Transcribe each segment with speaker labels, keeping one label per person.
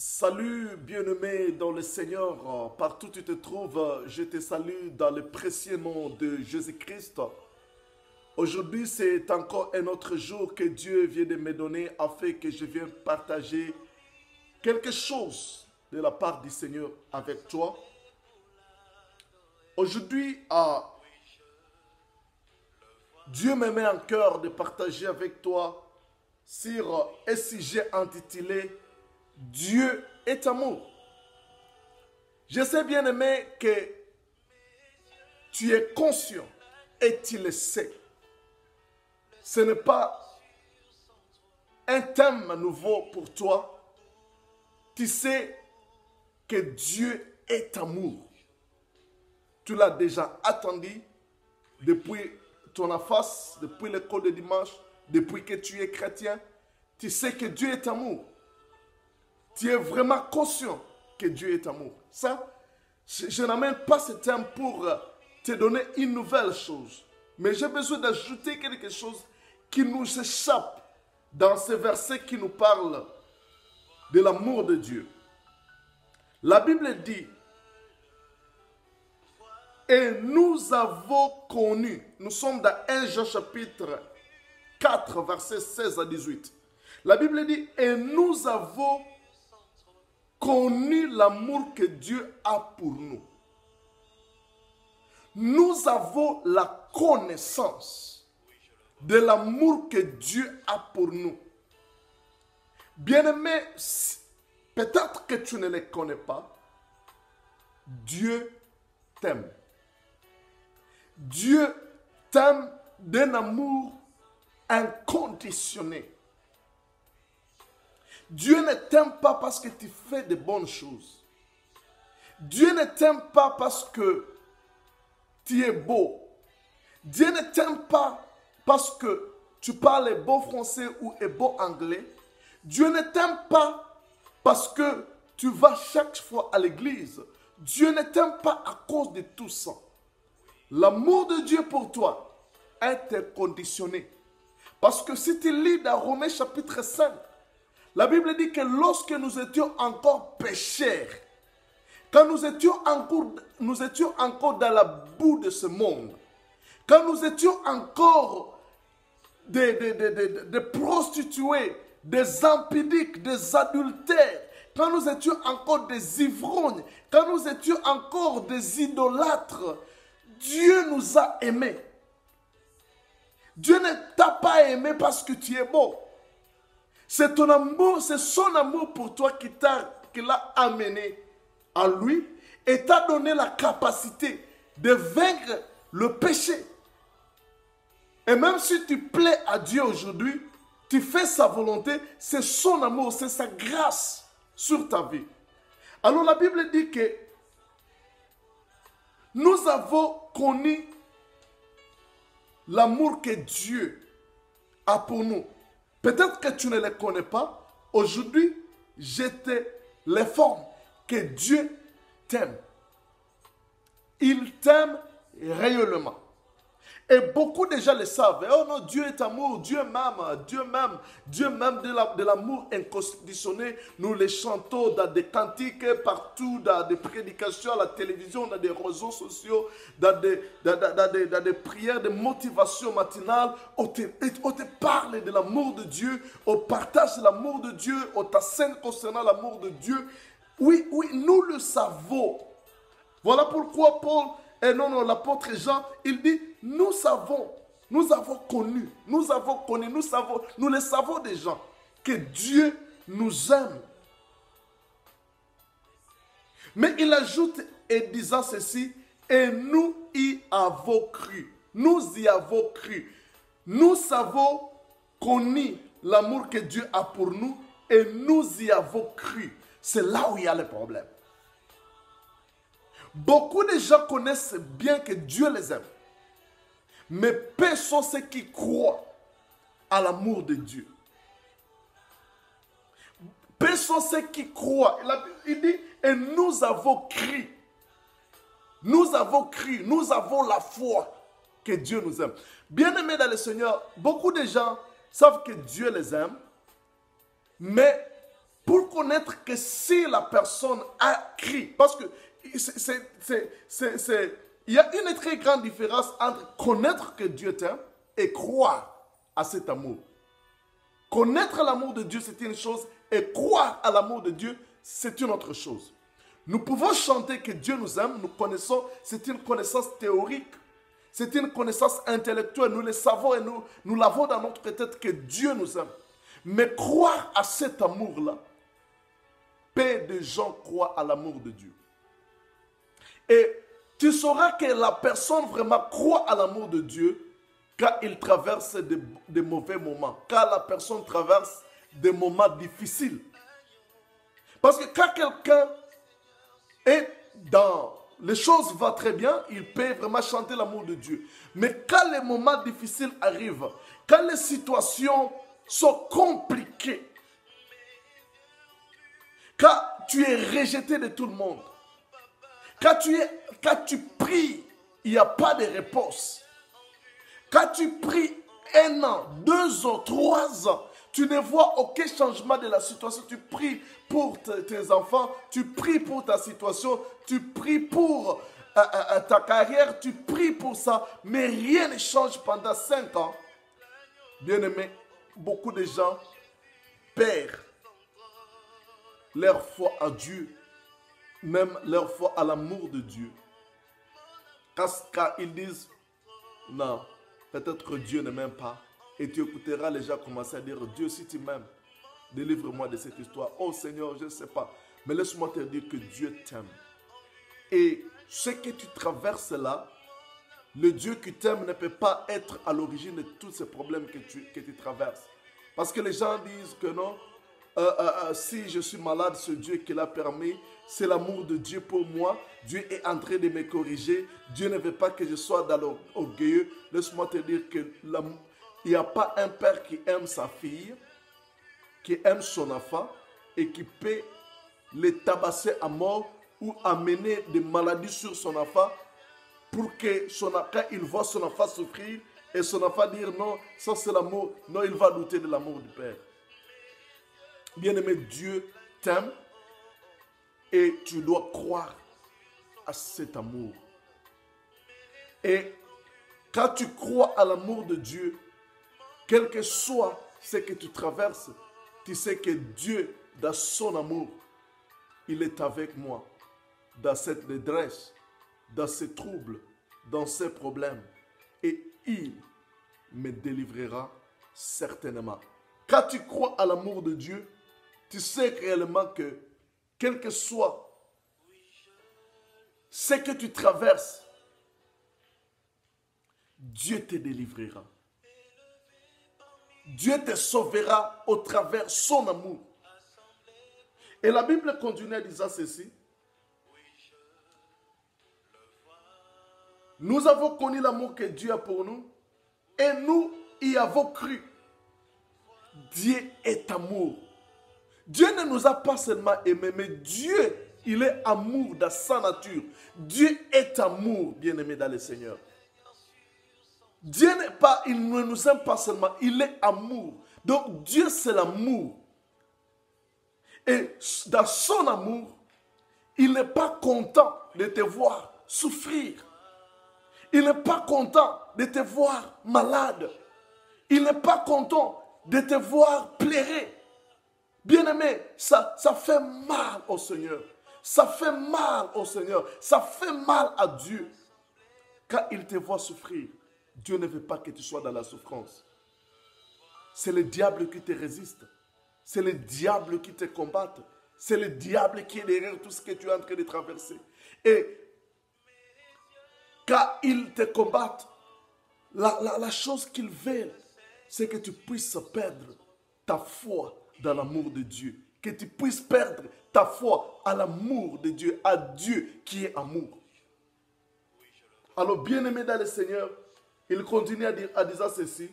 Speaker 1: Salut bien-aimé dans le Seigneur, partout où tu te trouves, je te salue dans le précieux nom de Jésus-Christ. Aujourd'hui, c'est encore un autre jour que Dieu vient de me donner afin que je vienne partager quelque chose de la part du Seigneur avec toi. Aujourd'hui, Dieu me met en cœur de partager avec toi sur un sujet intitulé Dieu est amour. Je sais bien aimé que tu es conscient et tu le sais. Ce n'est pas un thème nouveau pour toi. Tu sais que Dieu est amour. Tu l'as déjà attendu depuis ton enfance, depuis l'école de dimanche, depuis que tu es chrétien. Tu sais que Dieu est amour. Tu es vraiment conscient que Dieu est amour. Ça, je n'amène pas ce thème pour te donner une nouvelle chose. Mais j'ai besoin d'ajouter quelque chose qui nous échappe dans ce verset qui nous parle de l'amour de Dieu. La Bible dit, et nous avons connu, nous sommes dans 1 Jean chapitre 4, versets 16 à 18. La Bible dit, et nous avons connu l'amour que Dieu a pour nous. Nous avons la connaissance de l'amour que Dieu a pour nous. Bien-aimé, peut-être que tu ne le connais pas, Dieu t'aime. Dieu t'aime d'un amour inconditionnel. Dieu ne t'aime pas parce que tu fais de bonnes choses. Dieu ne t'aime pas parce que tu es beau. Dieu ne t'aime pas parce que tu parles beau français ou un beau anglais. Dieu ne t'aime pas parce que tu vas chaque fois à l'église. Dieu ne t'aime pas à cause de tout ça. L'amour de Dieu pour toi est inconditionnel. Parce que si tu lis dans Romains chapitre 5, la Bible dit que lorsque nous étions encore pécheurs, quand nous étions encore dans la boue de ce monde, quand nous étions encore des prostituées, des impudiques, des adultères, quand nous étions encore des ivrognes, quand nous étions encore des idolâtres, Dieu nous a aimés. Dieu ne t'a pas aimé parce que tu es beau. C'est ton amour, c'est son amour pour toi qui l'a amené à lui et t'a donné la capacité de vaincre le péché. Et même si tu plais à Dieu aujourd'hui, tu fais sa volonté, c'est son amour, c'est sa grâce sur ta vie. Alors la Bible dit que nous avons connu l'amour que Dieu a pour nous. Peut-être que tu ne le connais pas. Aujourd'hui, je te l'informe que Dieu t'aime. Il t'aime réellement. Et beaucoup de gens le savent. Oh non, Dieu est amour, Dieu m'aime, Dieu m'aime de l'amour inconditionnel. Nous le chantons dans des cantiques, partout, dans des prédications à la télévision, dans des réseaux sociaux, dans des prières de motivation matinale. On te parle de l'amour de Dieu, on partage l'amour de Dieu, on t'enseigne concernant l'amour de Dieu. Oui, nous le savons. Voilà pourquoi l'apôtre Jean, il dit, nous avons connu, nous le savons déjà, que Dieu nous aime. Mais il ajoute et disant ceci, et nous y avons cru. Nous y avons cru. Nous avons connu l'amour que Dieu a pour nous et nous y avons cru. C'est là où il y a le problème. Beaucoup de gens connaissent bien que Dieu les aime. Mais peu sont ceux qui croient à l'amour de Dieu. Peu sont ceux qui croient. Il dit, et nous avons cru. Nous avons cru, nous avons la foi que Dieu nous aime. Bien-aimés dans le Seigneur, beaucoup de gens savent que Dieu les aime. Mais pour connaître que si la personne a crié, parce que il y a une très grande différence entre connaître que Dieu t'aime et croire à cet amour. Connaître l'amour de Dieu, c'est une chose, et croire à l'amour de Dieu, c'est une autre chose. Nous pouvons chanter que Dieu nous aime, nous connaissons, c'est une connaissance théorique, c'est une connaissance intellectuelle, nous le savons et nous l'avons dans notre tête que Dieu nous aime. Mais croire à cet amour-là, peu de gens croient à l'amour de Dieu. Et tu sauras que la personne vraiment croit à l'amour de Dieu quand il traverse des mauvais moments, quand la personne traverse des moments difficiles. Parce que quand quelqu'un est dans les choses vont très bien, il peut vraiment chanter l'amour de Dieu. Mais quand les moments difficiles arrivent, quand les situations sont compliquées, quand tu es rejeté de tout le monde, quand tu pries, il n'y a pas de réponse. Quand tu pries 1 an, 2 ans, 3 ans, tu ne vois aucun changement de la situation. Tu pries pour tes enfants, tu pries pour ta situation, tu pries pour ta carrière, tu pries pour ça, mais rien ne change pendant 5 ans. Bien-aimé, beaucoup de gens perdent leur foi à Dieu, même leur foi à l'amour de Dieu. Car ils disent, non, peut-être que Dieu ne m'aime pas. Et tu écouteras les gens commencer à dire, Dieu, si tu m'aimes, délivre-moi de cette histoire. Oh Seigneur, je ne sais pas. Mais laisse-moi te dire que Dieu t'aime. Et ce que tu traverses là, le Dieu qui t'aime ne peut pas être à l'origine de tous ces problèmes que tu traverses. Parce que les gens disent que non, si je suis malade, c'est Dieu qui l'a permis. C'est l'amour de Dieu pour moi. Dieu est en train de me corriger. Dieu ne veut pas que je sois dans l'orgueilleux. Laisse-moi te dire que il n'y a pas un père qui aime sa fille, qui aime son enfant et qui peut les tabasser à mort ou amener des maladies sur son enfant pour que quand il voit son enfant souffrir et son enfant dire non, ça c'est l'amour. Non, il va douter de l'amour du Père. Bien-aimé, Dieu t'aime et tu dois croire à cet amour. Et quand tu crois à l'amour de Dieu, quel que soit ce que tu traverses, tu sais que Dieu, dans son amour, il est avec moi, dans cette détresse, dans ces troubles, dans ces problèmes. Et il me délivrera certainement. Quand tu crois à l'amour de Dieu, tu sais réellement que, quel que soit ce que tu traverses, Dieu te délivrera. Dieu te sauvera au travers son amour. Et la Bible continue en disant ceci. Nous avons connu l'amour que Dieu a pour nous et nous y avons cru. Dieu est amour. Dieu ne nous a pas seulement aimés, mais Dieu, il est amour dans sa nature. Dieu est amour, bien-aimé dans le Seigneur. Dieu n'est pas, il ne nous aime pas seulement, il est amour. Donc Dieu c'est l'amour. Et dans son amour, il n'est pas content de te voir souffrir. Il n'est pas content de te voir malade. Il n'est pas content de te voir pleurer. Bien-aimé, ça fait mal au Seigneur. Ça fait mal au Seigneur. Ça fait mal à Dieu. Quand il te voit souffrir, Dieu ne veut pas que tu sois dans la souffrance. C'est le diable qui te résiste. C'est le diable qui te combatte. C'est le diable qui est derrière tout ce que tu es en train de traverser. Et quand il te combatte, la chose qu'il veut, c'est que tu puisses perdre ta foi dans l'amour de Dieu. Que tu puisses perdre ta foi à l'amour de Dieu, à Dieu qui est amour. Alors, bien-aimé dans le Seigneur, il continue à dire ceci.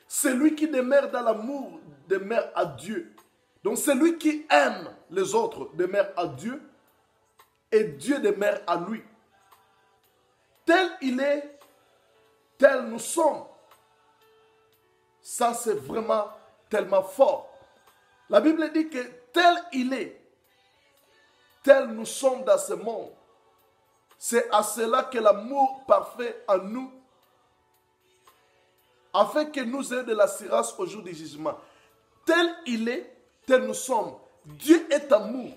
Speaker 1: Celui qui demeure dans l'amour demeure à Dieu. Donc, celui qui aime les autres demeure à Dieu et Dieu demeure à lui. Tel il est, tel nous sommes. Ça, c'est vraiment tellement fort. La Bible dit que tel il est, tel nous sommes dans ce monde. C'est à cela que l'amour parfait en nous, afin que nous ayons de l'assurance au jour du jugement. Tel il est, tel nous sommes. Dieu est amour.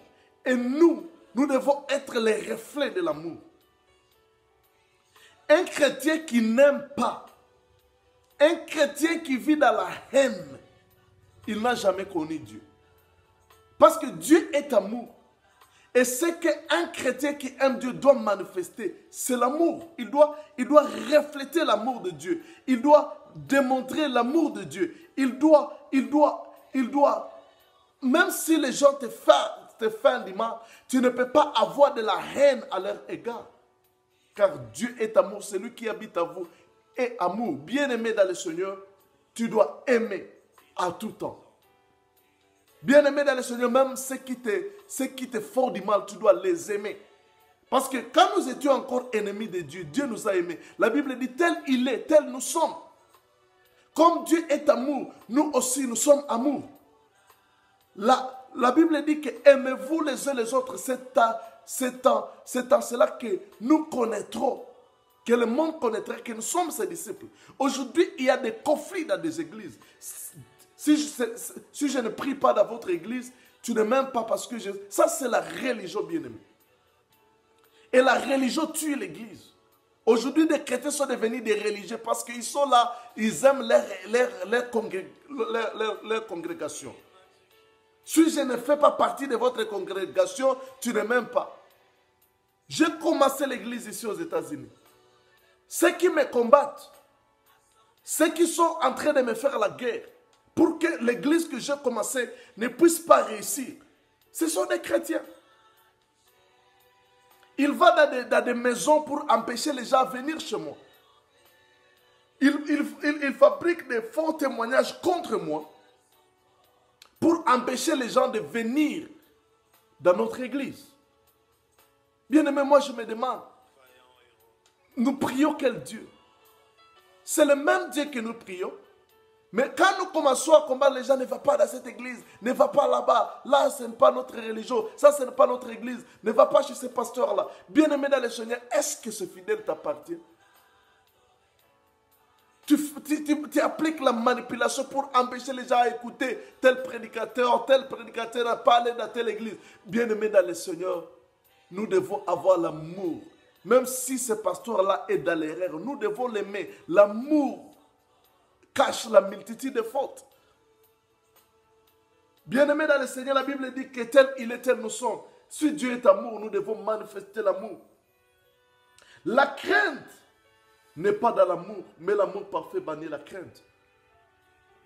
Speaker 1: Et nous devons être les reflets de l'amour. Un chrétien qui n'aime pas, un chrétien qui vit dans la haine, il n'a jamais connu Dieu. Parce que Dieu est amour. Et ce qu'un chrétien qui aime Dieu doit manifester, c'est l'amour. Il doit refléter l'amour de Dieu. Il doit démontrer l'amour de Dieu. Il doit, même si les gens te font du mal, tu ne peux pas avoir de la haine à leur égard. Car Dieu est amour, celui qui habite à vous est amour. Bien-aimé dans le Seigneur, tu dois aimer à tout temps. Bien-aimé dans le Seigneur, même ceux qui te font du mal, tu dois les aimer. Parce que quand nous étions encore ennemis de Dieu, Dieu nous a aimés. La Bible dit, tel il est, tel nous sommes. Comme Dieu est amour, nous aussi, nous sommes amour. La Bible dit que aimez-vous les uns les autres. C'est en cela que nous connaîtrons, que le monde connaîtra que nous sommes ses disciples. Aujourd'hui, il y a des conflits dans des églises. Si je ne prie pas dans votre église, tu ne m'aimes pas parce que ça, c'est la religion, bien-aimée. Et la religion tue l'église. Aujourd'hui, des chrétiens sont devenus des religieux parce qu'ils sont là, ils aiment leur congrégation. Si je ne fais pas partie de votre congrégation, tu ne m'aimes pas. J'ai commencé l'église ici aux États-Unis. Ceux qui me combattent, ceux qui sont en train de me faire la guerre, pour que l'église que j'ai commencée ne puisse pas réussir, ce sont des chrétiens. Il va dans des maisons pour empêcher les gens de venir chez moi. Il fabrique des faux témoignages contre moi pour empêcher les gens de venir dans notre église. Bien aimé, moi je me demande, nous prions quel Dieu? C'est le même Dieu que nous prions. Mais quand nous commençons à combattre, les gens ne vont pas dans cette église, ne va pas là-bas. Là, ce n'est pas notre religion. Ça, ce n'est pas notre église. Ne va pas chez ce pasteur-là. Bien-aimé dans le Seigneur, est-ce que ce fidèle t'appartient? Tu appliques la manipulation pour empêcher les gens à écouter tel prédicateur a parlé dans telle église. Bien-aimé dans le Seigneur, nous devons avoir l'amour. Même si ce pasteur-là est dans l'erreur, nous devons l'aimer. L'amour cache la multitude de fautes. Bien-aimé dans le Seigneur, la Bible dit que tel il est, tel nous sommes. Si Dieu est amour, nous devons manifester l'amour. La crainte n'est pas dans l'amour, mais l'amour parfait bannit la crainte.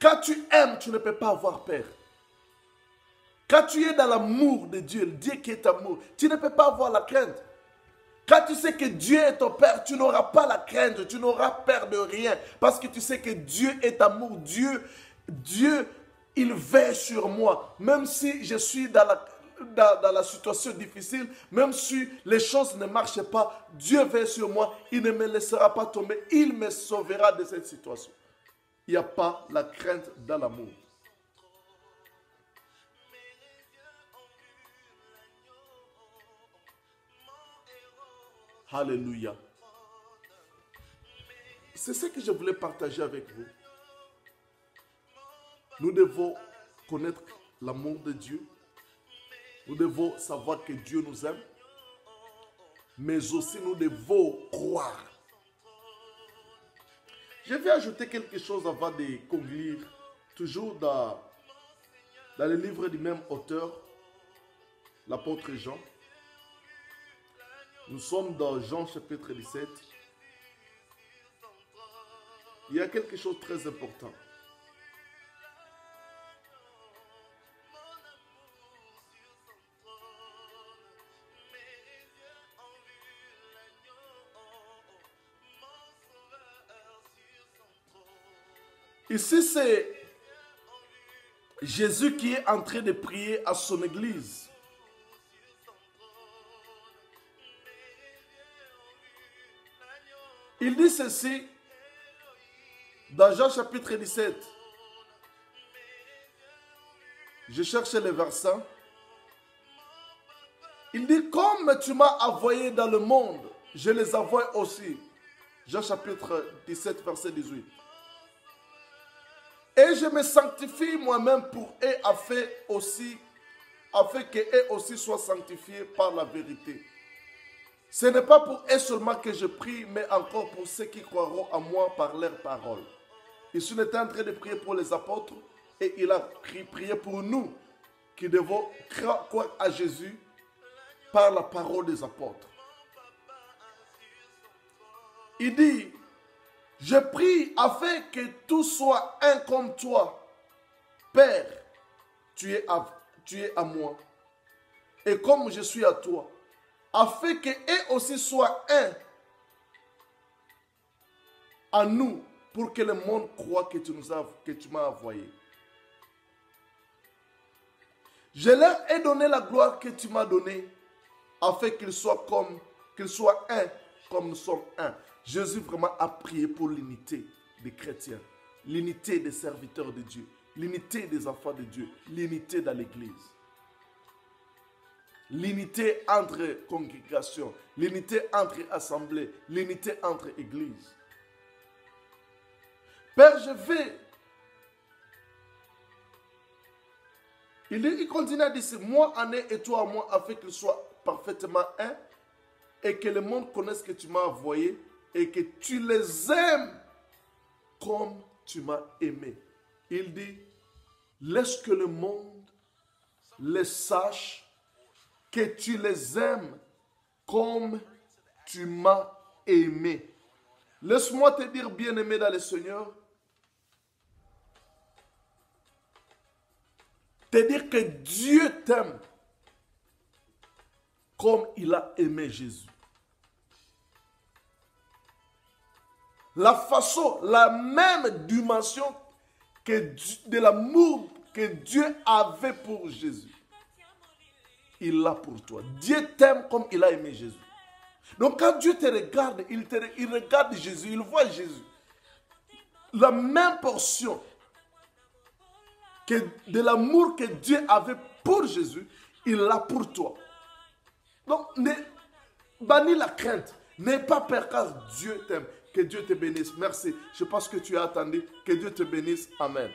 Speaker 1: Quand tu aimes, tu ne peux pas avoir peur. Quand tu es dans l'amour de Dieu, le Dieu qui est amour, tu ne peux pas avoir la crainte. Quand tu sais que Dieu est ton Père, tu n'auras pas la crainte, tu n'auras peur de rien. Parce que tu sais que Dieu est amour. Dieu, il veille sur moi. Même si je suis dans la situation difficile, même si les choses ne marchent pas, Dieu veille sur moi. Il ne me laissera pas tomber. Il me sauvera de cette situation. Il n'y a pas la crainte dans l'amour. Alléluia. C'est ce que je voulais partager avec vous. Nous devons connaître l'amour de Dieu. Nous devons savoir que Dieu nous aime. Mais aussi nous devons croire. Je vais ajouter quelque chose avant de conclure. Toujours dans le livre du même auteur, l'apôtre Jean. Nous sommes dans Jean chapitre 17. Il y a quelque chose de très important. Ici, c'est Jésus qui est en train de prier à son église. Il dit ceci dans Jean chapitre 17. Je cherchais les versets. Il dit, comme tu m'as envoyé dans le monde, je les envoie aussi. Jean chapitre 17, verset 18. Et je me sanctifie moi-même pour eux, afin qu'eux aussi soient sanctifiés par la vérité. Ce n'est pas pour eux seulement que je prie, mais encore pour ceux qui croiront à moi par leurs paroles. Jésus était en train de prier pour les apôtres et il a prié pour nous qui devons croire à Jésus par la parole des apôtres. Il dit, je prie afin que tout soit un comme toi. Père, tu es à moi. Et comme je suis à toi. Afin qu'eux aussi soient un à nous. Pour que le monde croie que tu m'as envoyé. Je leur ai donné la gloire que tu m'as donnée. Afin qu'ils soient un comme nous sommes un. Jésus vraiment a prié pour l'unité des chrétiens, l'unité des serviteurs de Dieu, l'unité des enfants de Dieu, l'unité dans l'église, l'unité entre congrégations, l'unité entre assemblées, l'unité entre églises. Père, je vais. Il continue à dire, moi en un et toi en moi, afin qu'ils soient parfaitement un, et que le monde connaisse que tu m'as envoyé, et que tu les aimes comme tu m'as aimé. Il dit, laisse que le monde les sache que tu les aimes comme tu m'as aimé. Laisse-moi te dire, bien-aimé dans le Seigneur, te dire que Dieu t'aime comme il a aimé Jésus. La façon, la même dimension de l'amour que Dieu avait pour Jésus, il l'a pour toi. Dieu t'aime comme il a aimé Jésus. Donc quand Dieu te regarde, il regarde Jésus, il voit Jésus. La même portion de l'amour que Dieu avait pour Jésus, il l'a pour toi. Donc, bannis la crainte. N'aie pas peur car Dieu t'aime. Que Dieu te bénisse. Merci. Je pense que tu as attendu. Que Dieu te bénisse. Amen.